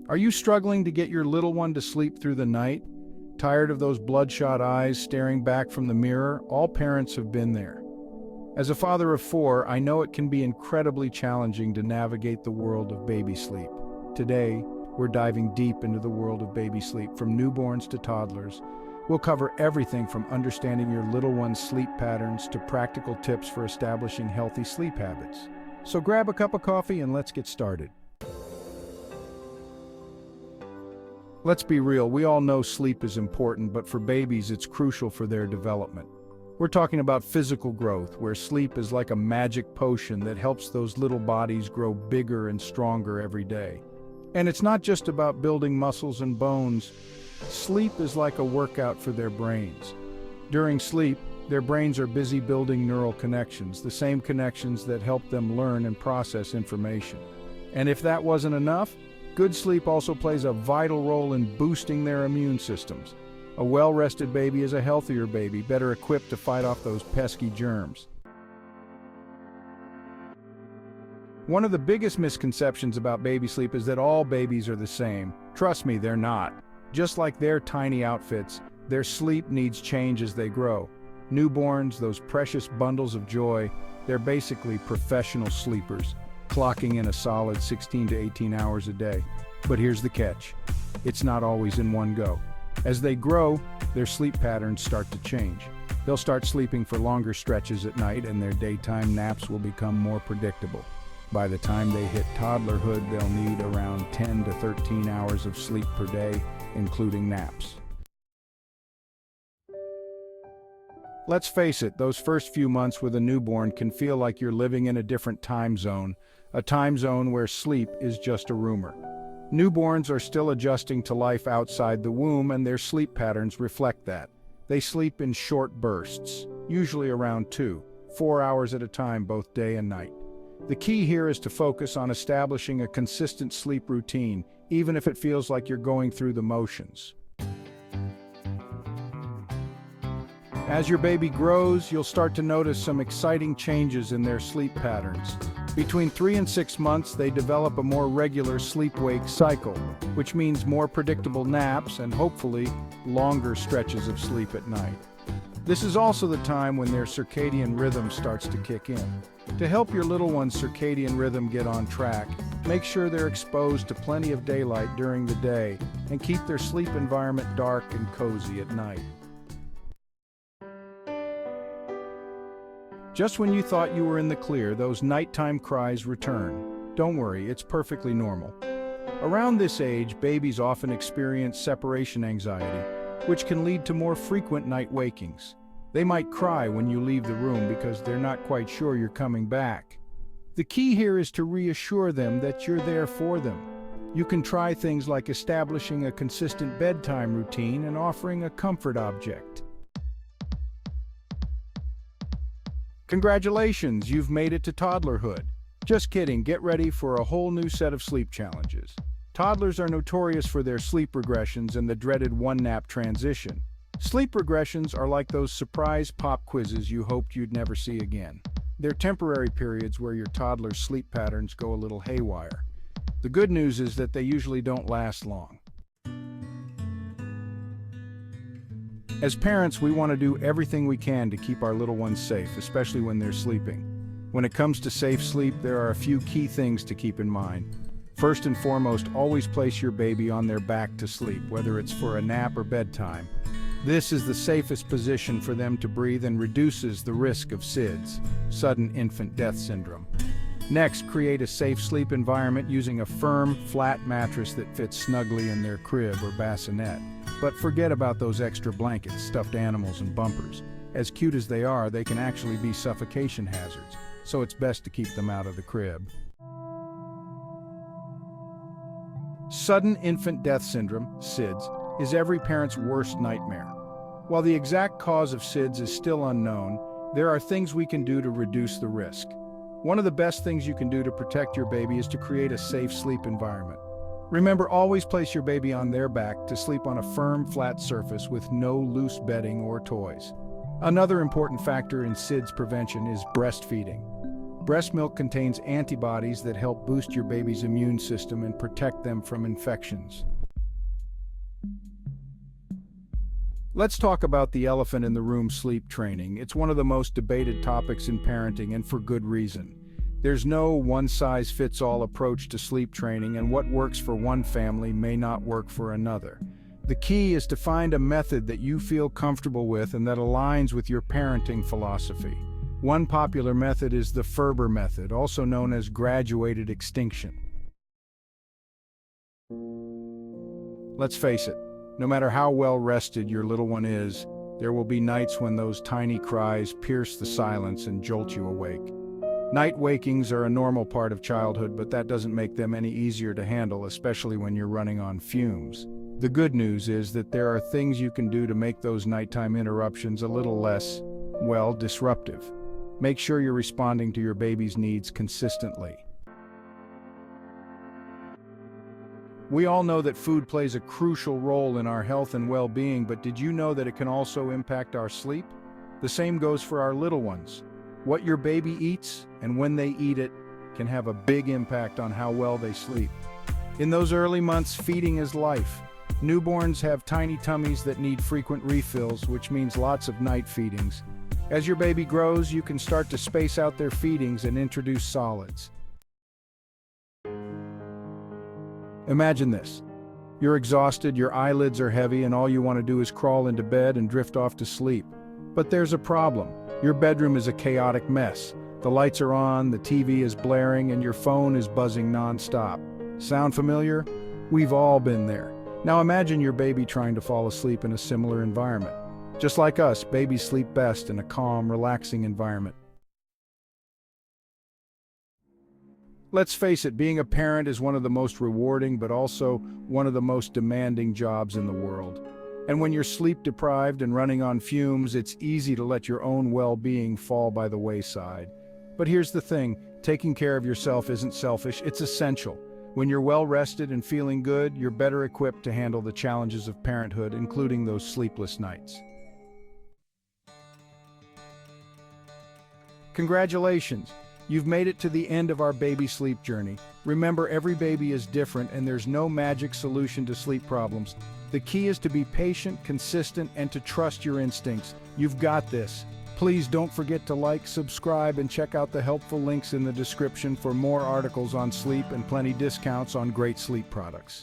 Are you struggling to get your little one to sleep through the night? Tired of those bloodshot eyes staring back from the mirror? All parents have been there. As a father of 4, I know it can be incredibly challenging to navigate the world of baby sleep. Today, we're diving deep into the world of baby sleep, from newborns to toddlers. We'll cover everything from understanding your little one's sleep patterns to practical tips for establishing healthy sleep habits. So grab a cup of coffee and let's get started. Let's be real, we all know sleep is important, but for babies it's crucial for their development. We're talking about physical growth, where sleep is like a magic potion that helps those little bodies grow bigger and stronger every day. And it's not just about building muscles and bones. Sleep is like a workout for their brains. During sleep, their brains are busy building neural connections, the same connections that help them learn and process information. And if that wasn't enough, good sleep also plays a vital role in boosting their immune systems. A well-rested baby is a healthier baby, better equipped to fight off those pesky germs. One of the biggest misconceptions about baby sleep is that all babies are the same. Trust me, they're not. Just like their tiny outfits, their sleep needs change as they grow. Newborns, those precious bundles of joy, they're basically professional sleepers, clocking in a solid 16 to 18 hours a day. But here's the catch. It's not always in one go. As they grow, their sleep patterns start to change. They'll start sleeping for longer stretches at night, and their daytime naps will become more predictable. By the time they hit toddlerhood, they'll need around 10 to 13 hours of sleep per day, including naps. Let's face it, those first few months with a newborn can feel like you're living in a different time zone, a time zone where sleep is just a rumor. Newborns are still adjusting to life outside the womb, and their sleep patterns reflect that. They sleep in short bursts, usually around 2-4 hours at a time, both day and night. The key here is to focus on establishing a consistent sleep routine, even if it feels like you're going through the motions. As your baby grows, you'll start to notice some exciting changes in their sleep patterns. Between 3 and 6 months, they develop a more regular sleep-wake cycle, which means more predictable naps and hopefully longer stretches of sleep at night. This is also the time when their circadian rhythm starts to kick in. To help your little one's circadian rhythm get on track, make sure they're exposed to plenty of daylight during the day and keep their sleep environment dark and cozy at night. Just when you thought you were in the clear, those nighttime cries return. Don't worry, it's perfectly normal. Around this age, babies often experience separation anxiety, which can lead to more frequent night wakings. They might cry when you leave the room because they're not quite sure you're coming back. The key here is to reassure them that you're there for them. You can try things like establishing a consistent bedtime routine and offering a comfort object. Congratulations, you've made it to toddlerhood. Just kidding, get ready for a whole new set of sleep challenges. Toddlers are notorious for their sleep regressions and the dreaded one-nap transition. Sleep regressions are like those surprise pop quizzes you hoped you'd never see again. They're temporary periods where your toddler's sleep patterns go a little haywire. The good news is that they usually don't last long. As parents, we want to do everything we can to keep our little ones safe, especially when they're sleeping. When it comes to safe sleep, there are a few key things to keep in mind. First and foremost, always place your baby on their back to sleep, whether it's for a nap or bedtime. This is the safest position for them to breathe and reduces the risk of SIDS, sudden infant death syndrome. Next, create a safe sleep environment using a firm, flat mattress that fits snugly in their crib or bassinet. But forget about those extra blankets, stuffed animals, and bumpers. As cute as they are, they can actually be suffocation hazards, so it's best to keep them out of the crib. Sudden infant death syndrome, SIDS, is every parent's worst nightmare. While the exact cause of SIDS is still unknown, there are things we can do to reduce the risk. One of the best things you can do to protect your baby is to create a safe sleep environment. Remember, always place your baby on their back to sleep on a firm, flat surface with no loose bedding or toys. Another important factor in SIDS prevention is breastfeeding. Breast milk contains antibodies that help boost your baby's immune system and protect them from infections. Let's talk about the elephant in the room: sleep training. It's one of the most debated topics in parenting, and for good reason. There's no one-size-fits-all approach to sleep training, and what works for one family may not work for another. The key is to find a method that you feel comfortable with and that aligns with your parenting philosophy. One popular method is the Ferber method, also known as graduated extinction. Let's face it, no matter how well rested your little one is, there will be nights when those tiny cries pierce the silence and jolt you awake. Night wakings are a normal part of childhood, but that doesn't make them any easier to handle, especially when you're running on fumes. The good news is that there are things you can do to make those nighttime interruptions a little less, well, disruptive. Make sure you're responding to your baby's needs consistently. We all know that food plays a crucial role in our health and well-being, but did you know that it can also impact our sleep? The same goes for our little ones. What your baby eats and when they eat it can have a big impact on how well they sleep. In those early months, feeding is life. Newborns have tiny tummies that need frequent refills, which means lots of night feedings. As your baby grows, you can start to space out their feedings and introduce solids. Imagine this. You're exhausted, your eyelids are heavy, and all you want to do is crawl into bed and drift off to sleep. But there's a problem. Your bedroom is a chaotic mess. The lights are on, the TV is blaring, and your phone is buzzing non-stop. Sound familiar? We've all been there. Now imagine your baby trying to fall asleep in a similar environment. Just like us, babies sleep best in a calm, relaxing environment. Let's face it, being a parent is one of the most rewarding, but also one of the most demanding jobs in the world. And when you're sleep-deprived and running on fumes, it's easy to let your own well-being fall by the wayside. But here's the thing, taking care of yourself isn't selfish, it's essential. When you're well-rested and feeling good, you're better equipped to handle the challenges of parenthood, including those sleepless nights. Congratulations! You've made it to the end of our baby sleep journey. Remember, every baby is different and there's no magic solution to sleep problems. The key is to be patient, consistent, and to trust your instincts. You've got this. Please don't forget to like, subscribe, and check out the helpful links in the description for more articles on sleep and plenty discounts on great sleep products.